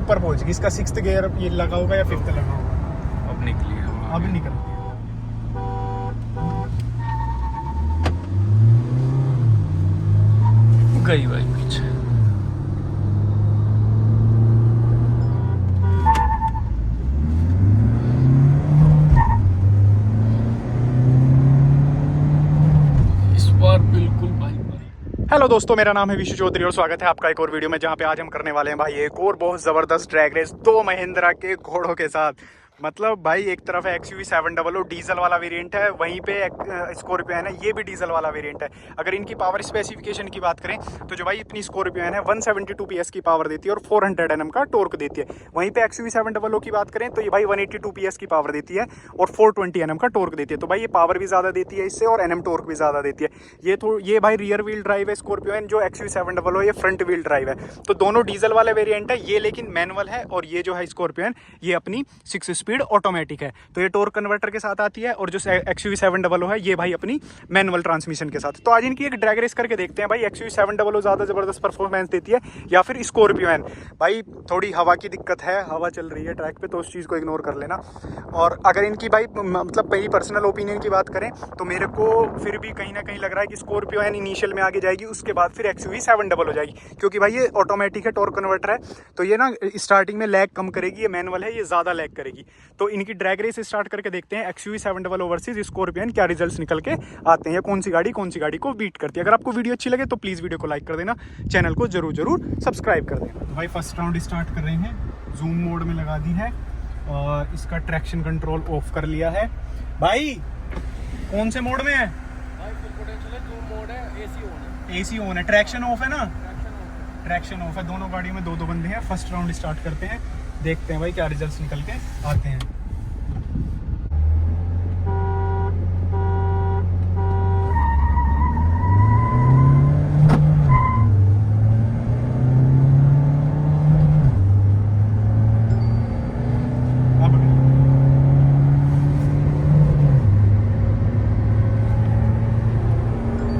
ऊपर पहुंच गई। इसका 6th गियर ये लगा होगा या 5th लगा होगा। अब निकली है, अब निकल गई भाई पीछे। इस बार बिल्कुल भाई। हेलो दोस्तों, मेरा नाम है विशु चौधरी और स्वागत है आपका एक और वीडियो में, जहां पे आज हम करने वाले हैं भाई एक और बहुत ज़बरदस्त ड्रैग रेस 2 महिंद्रा के घोड़ों के साथ। मतलब भाई एक तरफ है XUV 700 डीजल वाला वेरिएंट है, वहीं पे स्कॉर्पियो है ये भी डीजल वाला वेरिएंट है। अगर इनकी पावर स्पेसिफिकेशन की बात करें तो जो भाई अपनी स्कॉर्पियो है 172 PS की पावर देती है और 400 Nm का टॉर्क देती है। वहीं पे XUV 700 की बात करें तो ये भाई 182 PS की पावर देती है और 420 Nm का टॉर्क देती है। तो भाई ये पावर भी ज़्यादा देती है इससे और NM टॉर्क भी ज़्यादा देती है। ये भाई रियर व्हील ड्राइव है स्कॉर्पियो जो XUV 700 ये फ्रंट व्हील ड्राइव है। तो दोनों डीजल वाले वेरिएंट है, ये लेकिन मैनुअल है और ये जो है स्कॉर्पियो ये अपनी 6 स्पीड ऑटोमेटिक है। तो ये टॉर्क कन्वर्टर के साथ आती है और जो XUV 700 है ये भाई अपनी मैनुअल ट्रांसमिशन के साथ। तो आज इनकी एक ड्रैग रेस करके देखते हैं भाई XUV 700 ज़्यादा ज़बरदस्त परफॉर्मेंस देती है या फिर स्कॉर्पियो भाई थोड़ी हवा की दिक्कत है, हवा चल रही है ट्रैक पे, तो उस चीज़ को इग्नोर कर लेना। और अगर इनकी भाई मतलब मेरी पर्सनल ओपिनियन की बात करें तो मेरे को फिर भी कहीं ना कहीं लग रहा है कि स्कॉर्पियो इनिशियल में आगे जाएगी, उसके बाद फिर XUV 700 हो जाएगी, क्योंकि भाई ये ऑटोमेटिक है, टॉर्क कन्वर्टर है, तो ये ना स्टार्टिंग में लैग कम करेगी। ये मैनुअल है, ये ज़्यादा लैग करेगी। तो इनकी ड्रैग रेस स्टार्ट करके देखते हैं XUV 700 वर्सेस स्कॉर्पियो क्या रिजल्ट्स निकल के आते हैं, कौन सी गाड़ी को बीट करती है। अगर आपको वीडियो अच्छी लगे तो प्लीज़ वीडियो को लाइक कर देना, चैनल को जरूर सब्सक्राइब कर देना। तो भाई फर्स्ट राउंड स्टार्ट कर रहे हैं, जूम मोड में लगा दी है और इसका ट्रैक्शन कंट्रोल ऑफ कर लिया है। भाई कौन से मोड में है? जूम मोड है, AC ऑन है, ट्रैक्शन ऑफ है ना? ट्रैक्शन ऑफ है। दोनों गाड़ियों में दो बंदे हैं। फर्स्ट राउंड स्टार्ट करते हैं, देखते हैं भाई क्या रिजल्ट्स निकल के आते हैं।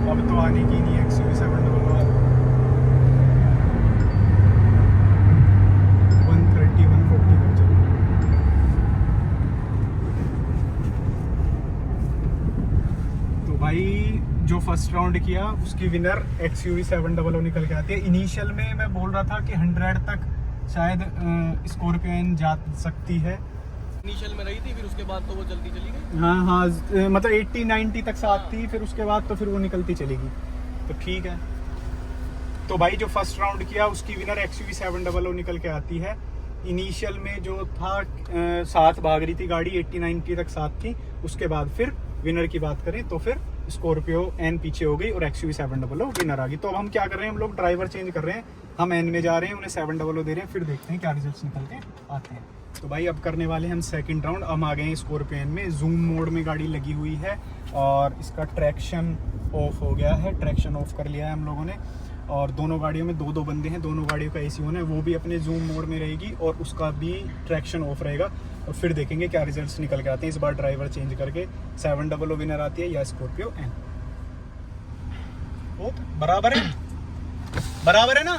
अब तो आने की नहीं XUV 700 130 140 तक चलो। तो भाई जो फर्स्ट राउंड किया उसकी विनर XUV 700 निकल के आती है। इनिशियल में मैं बोल रहा था कि 100 तक शायद स्कॉर्पियो जा सकती है, इनिशियल में रही थी, फिर उसके बाद तो वो जल्दी चली गई। हाँ मतलब 80-90 तक साथ थी, फिर उसके बाद तो फिर वो निकलती चलेगी, तो ठीक है। तो भाई जो फर्स्ट राउंड किया उसकी विनर XUV 700 निकल के आती है। इनिशियल में जो था साथ भाग रही थी गाड़ी, 80-90 तक साथ थी, उसके बाद फिर विनर की बात करें तो फिर स्कॉर्पियो पीछे हो गई और XUV 700 विनर आ गई। तो अब हम क्या कर रहे हैं, हम लोग ड्राइवर चेंज कर रहे हैं, हम N में जा रहे हैं, उन्हें 700 दे रहे हैं, फिर देखते हैं क्या रिजल्ट्स निकल के आते हैं। तो भाई अब करने वाले हैं हम सेकंड राउंड। हम आ गए हैं स्कॉर्पियो में, जूम मोड में गाड़ी लगी हुई है और इसका ट्रैक्शन ऑफ हो गया है, ट्रैक्शन ऑफ कर लिया है हम लोगों ने। और दोनों गाड़ियों में दो बंदे हैं, दोनों गाड़ियों का AC ऑन है, वो भी अपने जूम मोड में रहेगी और उसका भी ट्रैक्शन ऑफ रहेगा। और फिर देखेंगे क्या रिजल्ट्स निकल के आते हैं। इस बार ड्राइवर चेंज करके 700 विनर आती है या स्कॉर्पियो बराबर है ना?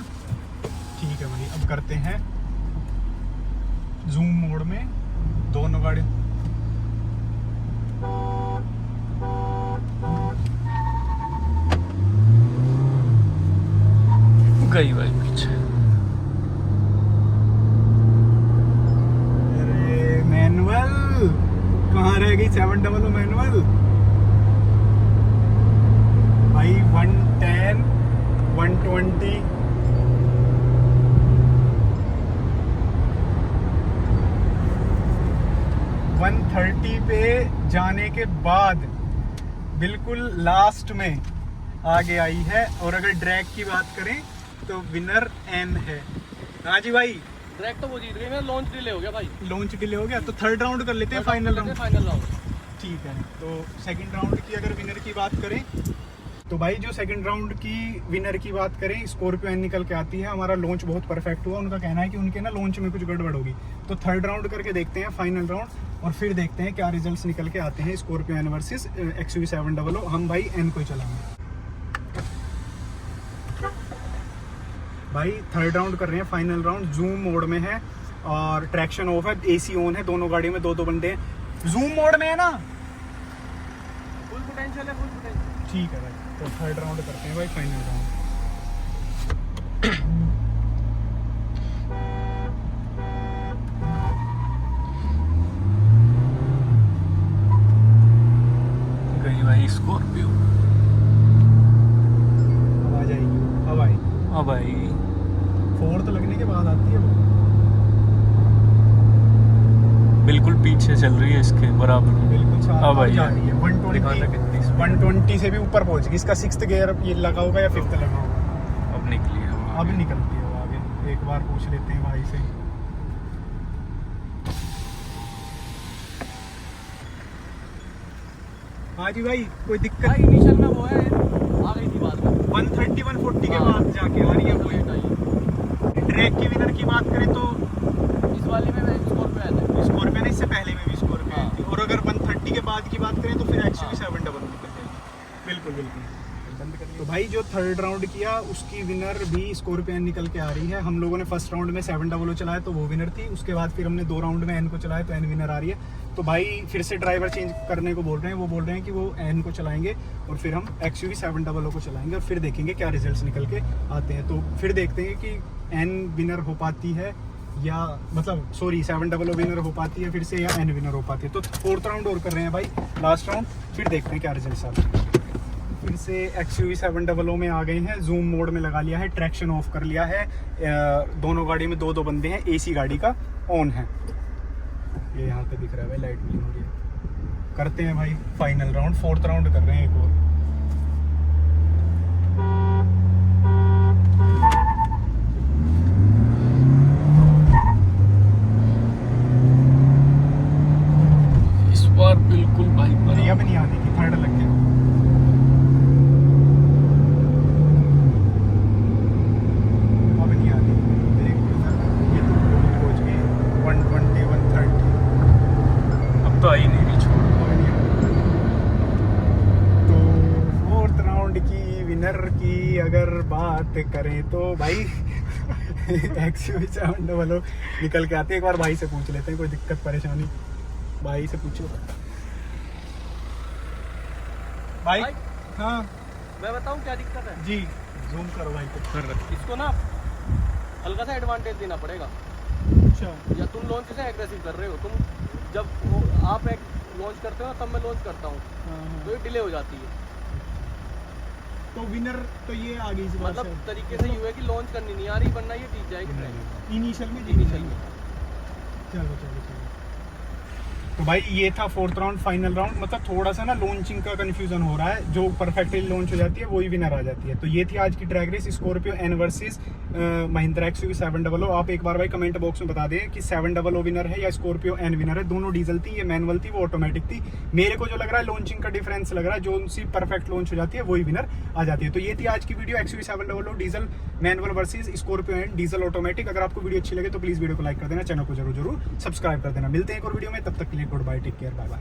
ठीक है भाई, अब करते हैं जूम मोड में दोनों गाड़ी। गई भाई पीछे। अरे मैनुअल कहाँ रह गई? 700 मैनुअल भाई। 110 120 130 पे जाने के बाद बिल्कुल लास्ट में आगे आई है। और अगर ड्रैग की बात करें तो विनर N है। हाँ जी भाई, ड्रैग तो वो जीत गई, मेरा लॉन्च डिले हो गया भाई। लॉन्च डिले हो गया तो थर्ड राउंड कर लेते हैं, फाइनल राउंड। ठीक है, तो सेकंड राउंड की अगर विनर की बात करें तो भाई जो सेकंड राउंड की विनर की बात करें स्कॉर्पियो निकल के आती है। हमारा लॉन्च बहुत परफेक्ट हुआ, उनका कहना है कि उनके ना लॉन्च में कुछ गड़बड़ होगी। तो थर्ड राउंड करके देखते हैं फाइनल राउंड और फिर देखते हैं क्या रिजल्ट्स निकल के आते हैं स्कॉर्पियो वर्सेस XUV 700। हम भाई N को ही चलाएंगे। भाई थर्ड राउंड कर रहे हैं, फाइनल राउंड। जूम मोड में है और ट्रैक्शन ऑफ है, एसी ऑन है, दोनों गाड़ियों में 2-2 बंदे हैं। जूम मोड में है ना? फुल पोटेंशियल है, फुल पोटेंशियल। ठीक है भाई, तो थर्ड राउंड करते हैं भाई, फाइनल राउंड। गई भाई स्कॉर्पियो। अब आ जाएगी, अब आई। अब भाई फोर्थ लगने के बाद आती है वो। बिल्कुल पीछे चल रही है इसके बराबर। बिल्कुल अब आई जा रही है। 120 से भी ऊपर पहुंच गई। इसका 6th गियर ये लगा होगा या 5th लगा होगा? अब निकली है वो अब आगे। निकलती है वो आगे। एक बार पूछ लेते हैं भाई से। हाँ जी भाई, कोई दिक्कत? भाई इनिशियल में वो है, आ गई थी बाद में 130 140 के हाँ। बाद जाके आ रही है वो। लेट आई। ट्रैक की विनर की बात करें तो इस वाले में मैं स्कॉर्पियो आया था। स्कॉर्पियो ने इससे पहले में भी स्कॉर्पियो आई थी। हाँ। और अगर 130 के बाद की बात करें तो फिर XUV 700 निकल जाएगी। बिल्कुल बिल्कुल। तो भाई जो थर्ड राउंड किया उसकी विनर भी स्कॉर्पियो निकल के आ रही है। हम लोगों ने फर्स्ट राउंड में 700 चलाया तो वो विनर थी। उसके बाद फिर हमने 2 राउंड में N को चलाया तो N विनर आ रही है। तो भाई फिर से ड्राइवर चेंज करने को बोल रहे हैं। वो बोल रहे हैं कि वो N को चलाएंगे और फिर हम XUV 700 को चलाएंगे और फिर देखेंगे क्या रिजल्ट्स निकल के आते हैं। तो फिर देखते हैं कि N विनर हो पाती है या मतलब सॉरी 700 विनर हो पाती है फिर से, या N विनर हो पाती है। तो फोर्थ राउंड और कर रहे हैं भाई, लास्ट राउंड, फिर देखते हैं क्या रिजल्ट्स आते हैं। फिर से XUV 700 में आ गए हैं। जूम मोड में लगा लिया है, ट्रैक्शन ऑफ कर लिया है। दोनों गाड़ी में 2-2 बंदे हैं, AC गाड़ी का ऑन है। ये यहाँ पे दिख रहा है भाई, लाइट ब्लिंक हो रही है। करते हैं भाई फाइनल राउंड, फोर्थ राउंड कर रहे हैं एक और। इस बार बिल्कुल भाई नहीं अब नहीं आने की, थर्ड लग गया। अब नहीं आने की। देख ये तो पहुंच गई 120 130। अब तो आई नहीं रही, छोड़। अब नहीं आने। तो फोर्थ राउंड की विनर की अगर बात करें तो भाई XUV 700 निकल के आते हैं। एक बार भाई से पूछ लेते हैं, कोई दिक्कत परेशानी भाई से पूछो। भाई भाई? हाँ मैं बताऊं क्या दिक्कत है? जी, जूम करो भाई को। इसको ना हल्का सा एडवांटेज देना पड़ेगा। अच्छा या तुम लॉन्च से एग्रेसिव कर रहे हो। तुम जब आप एक लॉन्च करते हो तब मैं लॉन्च करता हूँ तो ये डिले हो जाती है। तो विनर तो ये आ गई इस बार मतलब तरीके से यूं है कि लॉन्च करनी नहीं आ रही, वरना ये जीत जाएगी। इनिशियल में इनिशियल में। चलो चलो चलो। तो भाई ये था फोर्थ राउंड, फाइनल राउंड। मतलब थोड़ा सा ना लॉन्चिंग का कंफ्यूजन हो रहा है। जो परफेक्टली लॉन्च हो जाती है वही विनर आ जाती है। तो ये थी आज की drag race, Scorpio N versus Mahindra XUV 700। आप एक बार भाई कमेंट बॉक्स में बता दें कि 700 विनर है या स्कॉर्पियो N विनर है। दोनों डीजल थी, ये मैनुअल थी, वो ऑटोमेटिक थी। मेरे को जो लग रहा है लॉन्चिंग का डिफरेंस लग रहा है, जो सी परफेक्ट लॉन्च हो जाती है वही विनर आ जाती है। तो ये थी आज की video, XUV 700 diesel manual versus Scorpio N diesel automatic. अगर आपको वीडियो अच्छी लगे तो प्लीज वीडियो को लाइक कर देना, चैनल को जरूर सब्सक्राइब कर देना। मिलते हैं एक और वीडियो में, तब तक के लिए goodbye, take care, bye bye.